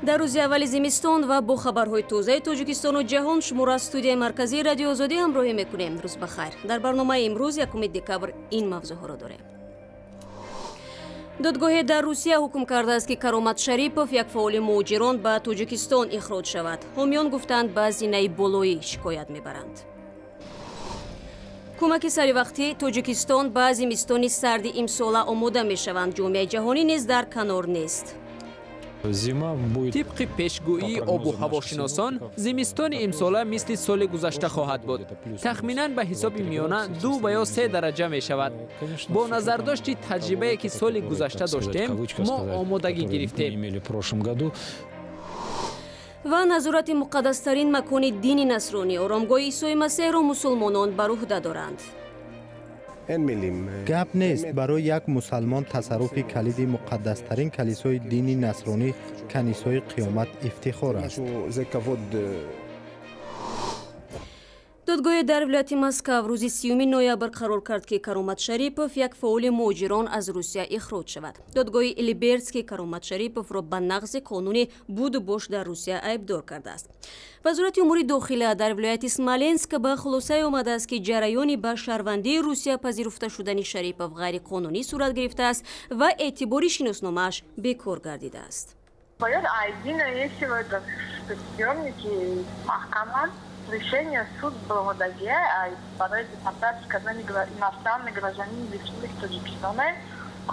در روز اول زمستان و با خبرهای تازه تاجیکستان و جهان شما را از استودیوی مرکزی رادیو آزادی همراهی میکنیم. روز بخیر. در برنامه امروز 1 دکبر این موضوع ها را داریم. دادگاه در روسیه حکم کرده است که каромат شریپов یک فعال مهاجران به تاجیکستان اخراج شود. حامیان گفتند به هزینه بالایی شکایت میبرند. کمک سریوقتی تاجیکستان به زمستانی سرد امسال آماده میشوند. جامعه جهانی نیز در کنار نیست. طبق پیشگویی آب و هواشناسان زمستان امساله مثل سال گذشته خواهد بود. تخمیناً به حساب میانه 2 یا 3 درجه می شود. با نظر داشت تجربه که سال گذشته داشتیم ما آمادگی گرفتیم. و نظارت مقدسترین مکان دین نصرانی آرامگاه عیسی مسیح را مسلمانان بر عهده دارند. گپ نیست برای یک مسلمان تصرف کلید مقدسترین کلیسای دینی نصرانی کنیسای قیامت افتخار است. دادگاه در ولایت مسکو روز 30 نوامبر قرار کرد که каромат شریپов یک فعال مهاجران از روسیه اخراج شود. دادگاه لیبرسکی каромат شریپов را به نقض قانون بود و باش در روسیه ایبدار کرده است. وزارت امور داخله در ولایت اسمالینسک به خلاصه آمده است که جریانی به شهروندی روسیه پذیرفته شدن شریپov غیر قانونی صورت گرفته است و اعتباری شناسنامه‌اش بیکار گردیده است. باید один если в этом съемнике محکمه решение суд было в Доге, а подать депортацию сказали иностранный гражданин Вич-Спид Тоҷикистона,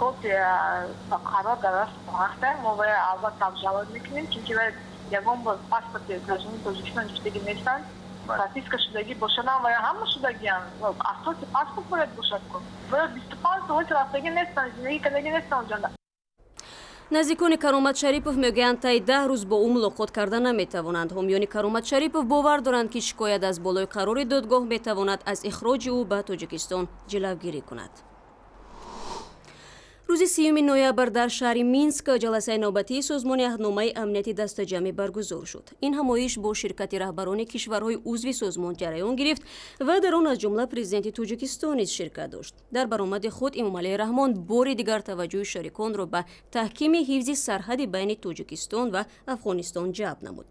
копия қарор дар вақта мо ва албатта обжалovat мекунем, чунки ва ягон бор паспорти гражданини Тоҷикистон гирифтагӣ нестанд. Прописка шудагӣ бошадам ва ҳама шудагиам. Асоси паспорт бояд бошад ку. Ва 25 сол рафтагӣ нестанд, зиндагӣ кардагӣ нестанд ҷанда. نزدیکان каромат شریپов میگویند تا 10 روز با او ملاقات کردن نمیتوانند. حامیان каромат شریپов باور دارند که شکایت از بالای قرار دادگاه میتواند از اخراج او به تاجیکستان جلوگیری کند. روز 30 نوامبر در شهر مینسک جلسه نوبتی سازمان عهدنامه امنیتی دستجمعی برگزار شد. این همایش با شرکت رهبران کشورهای عضو سازمان جریان گرفت و در آن از جمله پرزیدنت تاجیکستان نیز شرکت داشت. در برآمد خود امامعلی رحمان بار دیگر توجه شریکان را به تحکیم حفظ سرحد بین تاجیکستان و افغانستان جلب نمود.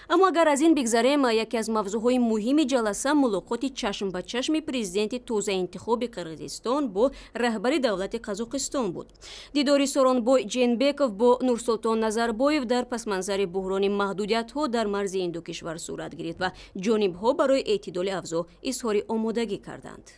اما اگر از این بگذریم، یکی از موضوعهای مهم جلسه ملاقات چشم به چشم پرزیدنت تازه انتخاب قرقیزستان با رهبر دولت قزاقستان بود. دیداری سورونبوی جینبеков با نورسултон назарбоев در پس منظر بحران محدودیت‌ها در مرز این دو کشور صورت گرفت و جانب‌ها برای اعتدال افزا اظهار آمادگی کردند.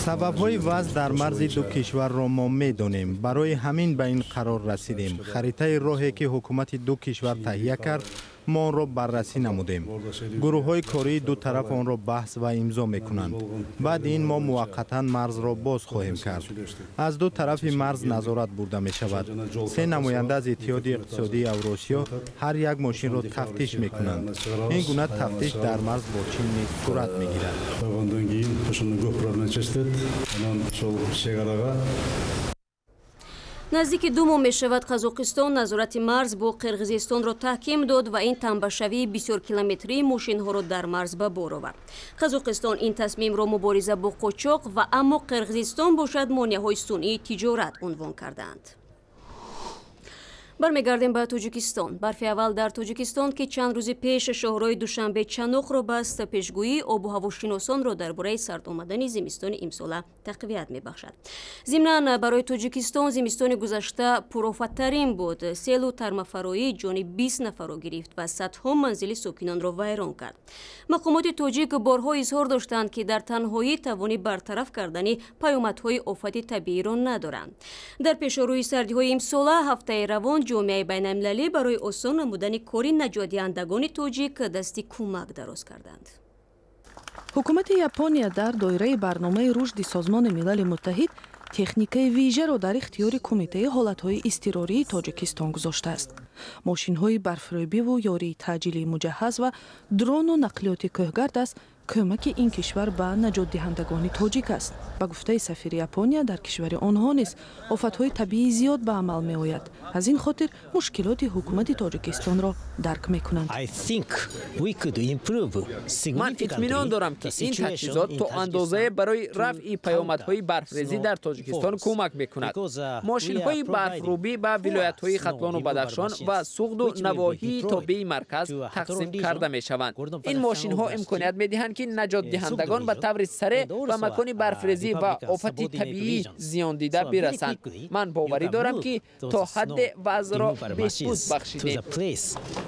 سبب‌های وضع در مرز دو کشور را ما می‌دانیم. برای همین به این قرار رسیدیم. خریطه راهی که حکومت دو کشور تهیه کرد ما آن را بررسی نمودیم. گروه‌های کاری دو طرف آن را بحث و امضا می‌کنند. بعد این ما موقتاً مرز را باز خواهیم کرد. از دو طرف مرز نظارت برده می‌شود. 3 نماینده از اتحاد اقتصادی اوراسیا هر یک ماشین را تفتیش می‌کنند. این گونه تفتیش در مرز با چین نیز صورت می‌گیرد. نزدیک 2 ماه می شود قزاقستان نظارت مرز با قرقیزستان را تحکیم داد و این تنبشوی بسیار کیلومتری ماشین ها را در مرز به بار آورد. قزاقستان این تصمیم را مبارزه با قاچاق و اما قرقیزستان باشد مانع‌های صنعی تجارت عنوان کردند. برمیگردیم به تاجیکستان. برف اول در تاجیکستان که چند روز پیش شهرهای دوشنبه چنوق را بست، پیشگویی آب و هواشناسان را درباره سرد آمدن زمستان امسال تقویت می‌بخشد. ضمناً برای تاجیکستان زمستان گذشته پرآفت‌ترین بود. سیل و ترمفرایی جان 20 نفر را گرفت و صدها منزل ساکنان را ویران کرد. مقامات تاجیک بارها اظهار داشتند که در تنهایی توانی برطرف کردن پیامدهای آفت طبیعی را ندارند. در پیشروی سردی‌های امسال هفته روان جامعه بین‌المللی برای آسان نمودن کار نجات دهندگان تاجیک دستی کمک دراز کردند. حکومت یابانیا در دایره برنامه رشد سازمان ملل متحد تکنیک ویژه در اختیار کمیته حالت‌های اضطراری تاجیکستان گذاشته است. ماشین‌های برفریابی و یاری تعجیلی مجهز و درون و نقلیات کوهگرد از کمک این کشور به نجات دهندگان تاجیک است. با گفته سفیر یابانیا در کشور آنها نیز آفت‌های طبیعی زیاد به عمل می‌آید. از این خاطر مشکلات حکومت تاجیکستان را درک می‌کنند. من اطمینان دارم که این تجهیزات تا اندازه برای رفع پیامدهای برفریزی در تاجیکستان کمک می‌کند. ماشین‌های برفروبی به ولایت‌های ختلان و بدخشان و سوغد و نواحی تابع مرکز تقسیم کرده می‌شوند. این ماشین‌ها امکانیت می‌دهند که نجات دهندگان به طور سریع و مکان برفریزی و آفت طبیعی زیان دیده برسند. من باوری دارم که تا حد وضع را بهبود بخشیدیم.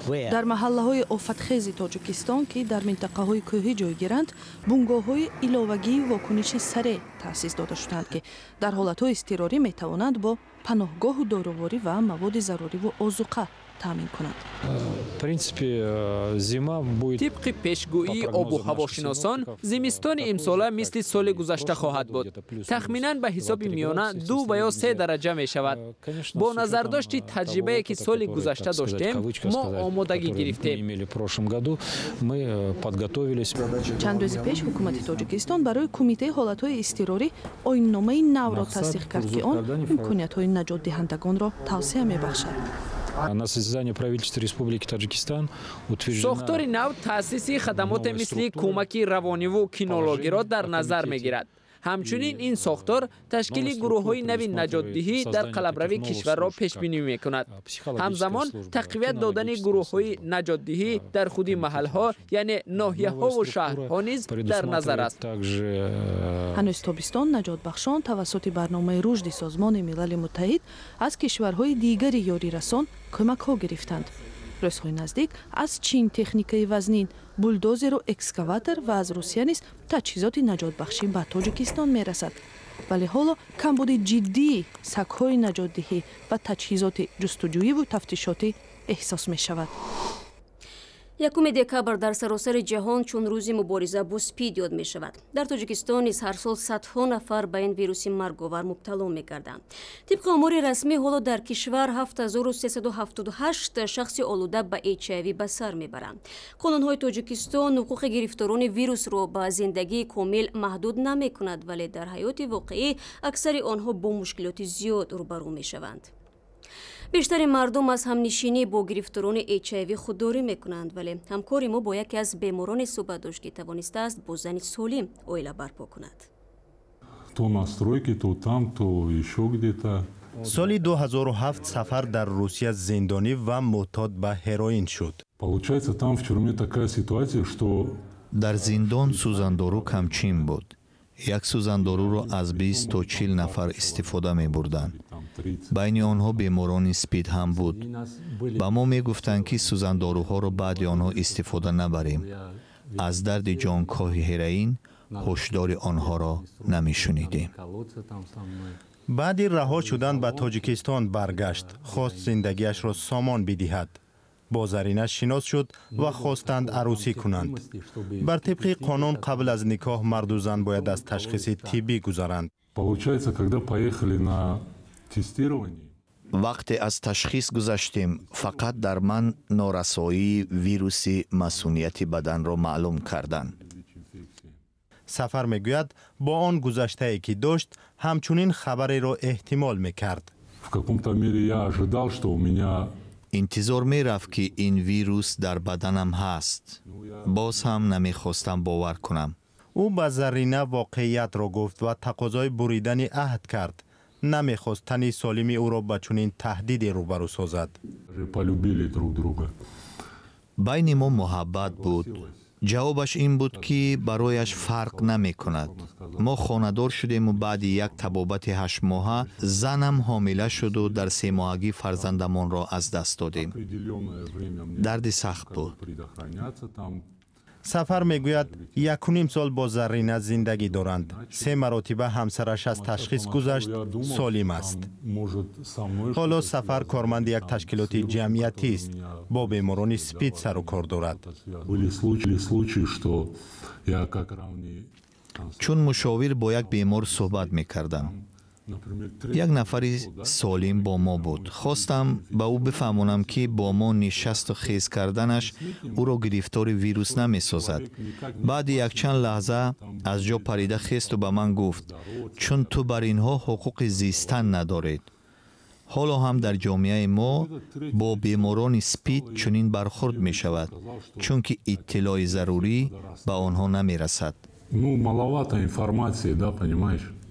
در محله‌های آفتخیز تاجیکستان که در منطقه‌های کوهی جای گیرند، بنگاه‌های ایلاوگی واکنش سریع تأسیس داده شدند که در حالت‌های اضطراری می‌توانند با پناهگاه و داروری و مواد ضروری و آذوقه تامین کنند. طبق پیشگویی آب و هواشناسان زمستان امساله مثل سال گذشته خواهد بود. تخمیناً به حساب میانه 2 یا 3 درجه می شود. با نظر داشت تجربه‌ای که سال گذشته داشتیم ما آمادگی گرفتیم. چند روز پیش حکومت تاجیکستان برای کمیته حالت‌های اضطراری آیین‌نامه نو را تصدیق کرد که آن امکانیت‌های نجات دهندگان را توسعه می‌بخشد. ساختار نو تأسیس خدمات مثل کمک روانی و کینولوژی را در نظر می‌گیرد. همچنین این ساختار تشکیل گروه‌های نوی نجات‌دهی در قلمرو کشور را پیش بینی می‌کند. همزمان تقویت دادن گروه‌های نجات‌دهی در خود محل‌ها یعنی ناحیه‌ها و شهرها نیز در نظر است. هنوز تابستان نجات بخشان توسط برنامه رشد سازمان ملل متحد از کشورهای دیگری یاری رسان کمک‌ها گرفتند. روزهای نزدیک از چین تکنیکای وزنین، بولدوزر و اکسکاواتر و از روسیه نیز تجهیزات نجات بخشی به تاجیکستان میرسد. ولی حالا کمبود جدی سک‌های نجات دهی و تجهیزات جستجویی و تفتیشاتی احساس می شود. 1 دکامبر در سراسر جهان چون روز مبارزه با سپید یاد می شود. در تاجیکستان نیز هر سال صدها نفر به این ویروس مرگاور مبتلا می گردند. طبق آمار رسمی حالا در کشور 7378 شخص آلوده به HIV به سر می برند. قانون‌های تاجیکستان حقوق گرفتاران ویروس را به زندگی کامل محدود نمی کند ولی در حیات واقعی اکثر آنها با مشکلات زیاد روبرو می شوند. بیشتر مردم از همنشینی با گرفتاران HIV خودداری میکنند ولی همکاری ما با یکی از بیماران صحبت داشت که توانسته است با زنی سالم عائله برپا کند. سال 2007 سفر در روسیه زندانی و معتاد به هروئین شد. در زندان سوزاندارو کمچین بود. یک سوزاندارو را از 20 تا 40 نفر استفاده می بردن. بین آنها بیماران سپید هم بود. با ما می گفتند که سوزانداروها را بعد آنها استفاده نبریم. از درد جانکاه هروئین هشدار آنها را نمی شنیدیم. بعد رها شدن به تاجیکستان برگشت. خواست زندگیش را سامان بدهد. با زرینه شناس شد و خواستند عروسی کنند. بر طبق قانون قبل از نکاح مرد و زن باید از تشخیص طبی گذرند. وقتی از تشخیص گذشتیم فقط در من نارسایی ویروس مسمومیت بدن را معلوم کردند. سفر میگوید با آن گذشته‌ای که داشت همچنین خبری را احتمال میکرد. انتظار می رفت که این ویروس در بدنم هست. باز هم نمیخواستم باور کنم. او به زرینه واقعیت را گفت و تقاضای بریدن عهد کرد. نمیخواست تن سالم او را به چنین تهدیدی روبرو سازد. بین ما محبت بود. جوابش این بود که برایش فرق نمی کند. ما خانه‌دار شدیم و بعد یک طبابت 8 ماهه زنم حامله شد و در 3 ماهگی فرزندمان را از دست دادیم. درد سخت بود. سفر میگوید 1.5 سال با زرینه زندگی دارند. 3 مرتبه همسرش از تشخیص گذشت سالم است. حالا سفر کارمند یک تشکیلات جمعیتی است. با بیماران سپید سر و کار دارد. چون مشاور با یک بیمار صحبت میکردم. یک نفری سالم با ما بود. خواستم به او بفهمانم که با ما نشست و خیز کردنش او را گرفتار ویروس نمی سازد. بعد یک چند لحظه از جا پریده خیست و به من گفت چون تو بر اینها حقوق زیستن ندارید. حالا هم در جامعه ما با بیماران سپید چنین برخورد می شود چون که اطلاع ضروری به آنها نمی رسد.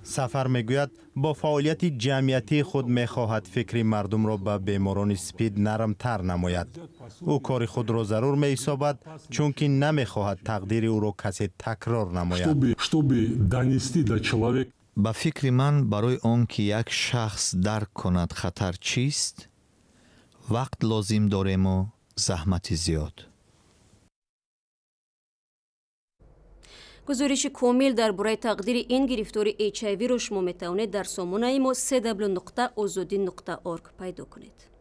سفر میگوید با فعالیت جمعیتی خود میخواهد فکر مردم را به بیماران سپید نرمتر نماید. او کار خود را ضرور می حسابد چون که نمیخواهد تقدیر او را کسی تکرار نماید. به فکر من برای آن که یک شخص درک کند خطر چیست، وقت لازم داریم و زحمت زیاد. گزارش کامل درباره تقدیر این گرفتاری HIV را شما میتوانید در سامانه ما www.azadi.org پیدا کنید.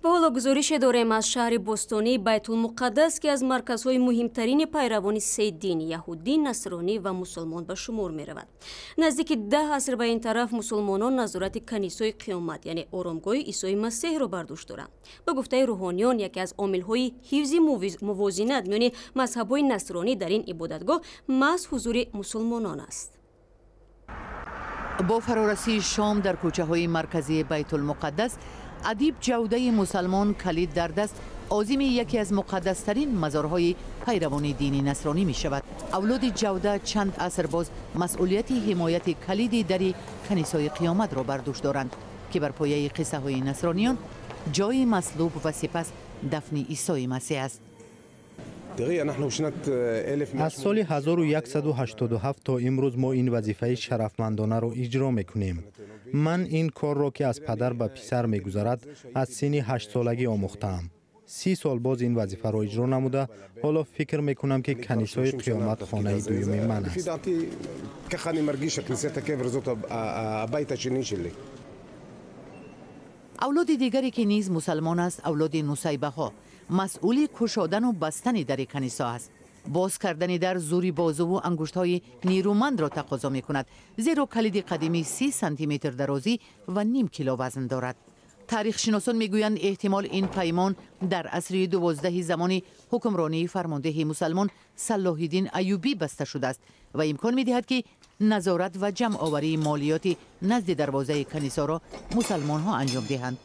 حالا گزارش داریم از شهر بوستانی بیت‌المقدس که از مرکزهای مهمترین پیروان سه دین یهودی، نصرانی و مسلمان به شمار می رود. نزدیک 10 عصر به این طرف مسلمانان نظارت کنیسه قیامت یعنی آرامگاه عیسی مسیح را بر دوش دارند. به گفته روحانیان یکی از عامل‌های حفظ موازنت میان مذهب‌های نصرانی در این عبادتگاه محض حضور مسلمانان است. با فرارسی شام در کوچه‌های مرکزی بیت‌المقدس، ادیب جوده مسلمان کلید در دست عازم یکی از مقدسترین مزارهای پیروان دین نصرانی می شود. اولاد جوده چند عصر باز مسئولیت حمایت کلید در کنیسه قیامت را بر دوش دارند که بر پایه قصه های نصرانیان جای مصلوب و سپس دفن عیسی مسیح است. از سال 1187 تا امروز ما این وظیفه شرفمندانه را اجرا میکنیم. من این کار را که از پدر به پسر میگذرد از سن 8 سالگی آموختم. 30 سال باز این وظیفه را اجرا نموده. حالا فکر میکنم که کنیسه قیامت خانه دوم من است. اولاد دیگری که نیز مسلمان است اولاد نصیبه ها مسئول کشادن و بستن در کنیسه است. باز کردن در زوری بازو و انگشت های نیرومند را تقاضا می کند، زیرا کلید قدیمی 30 سانتی متر درازی و نیم کیلو وزن دارد. تاریخ شناسان می گویند احتمال این پیمان در عصر 12 زمان حکمرانی فرمانده مسلمان صلاح الدین ایوبی بسته شده است و امکان می دهد که نظارت و جمع آوری مالیات نزد دروازه کنیسه را مسلمان ها انجام دهند.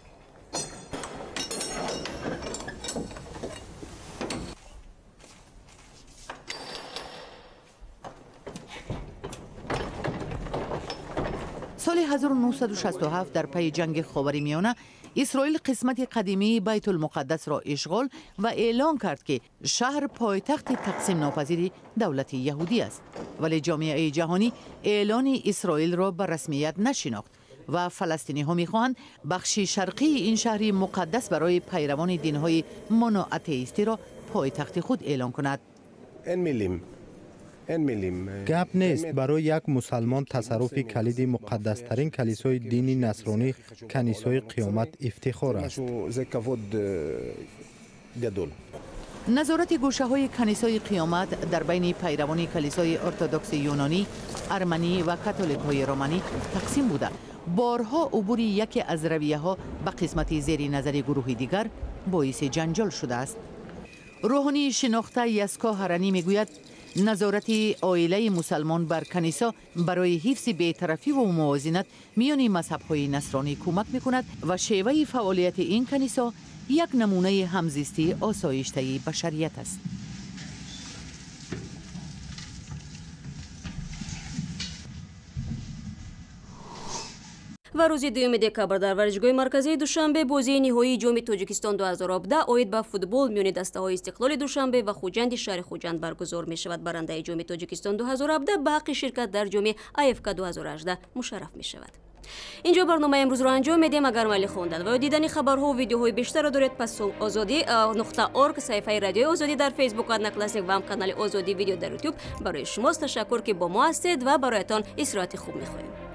سال 1967 در پی جنگ خاورمیانه اسرائیل قسمت قدیمی بیت المقدس را اشغال و اعلان کرد که شهر پایتخت تقسیم ناپذیر دولت یهودی است، ولی جامعه جهانی اعلان اسرائیل را به رسمیت نشناخت و فلسطینی ها می‌خواهند بخش شرقی این شهر مقدس برای پیروان دین‌های مونواتئیستی را پایتخت خود اعلان کند. گپ نیست برای یک مسلمان تصرف کلید مقدسترین کلیسای دینی نصرانی کنیسه قیامت افتخار است. نظارت گوشه های کنیسه قیامت در بین پیروان کلیسای ارتدوکس یونانی، ارمنی و کاتولیک های رومانی تقسیم بوده. بارها عبور یکی از رویه ها به قسمت زیر نظر گروه دیگر باعث جنجال شده است. روحانی شناخته یسکا هرانی میگوید نظارت عائله مسلمان بر کنیسه برای حفظ بی‌طرفی و موازنت میان مذهب‌های نصرانی کمک می‌کند و شیوه فعالیت این کنیسه یک نمونه همزیستی آسایشته بشریت است. ва рӯзи 2 декабр дар варзишгоҳи марказии Душанбе бозии ниҳоии ҷоми Тоҷикистон 2017 оид ба футбол миёни дастаҳои Истиқлоли Душанбе ва Хуҷанди шаҳри Хуҷанд баргузор мешавад. Барандаи ҷоми Тоҷикистон 2017 ба ҳаққи ширкат дар ҷоми АФК 2018 мушарраф мешавад. инҷо барномаи имрӯзро анҷом медиҳем. агар майли хондан ва дидани хабарҳо ва видеоҳои бештарро доред, пас озодӣ.орг саҳифаи радиои озодӣ дар фейсбук одноклассник ва ҳам канали озодӣ видео дар ютуб барои шумост. ташаккур ки бо мо ҳастед ва бароятон исроати хуб мехоҳем.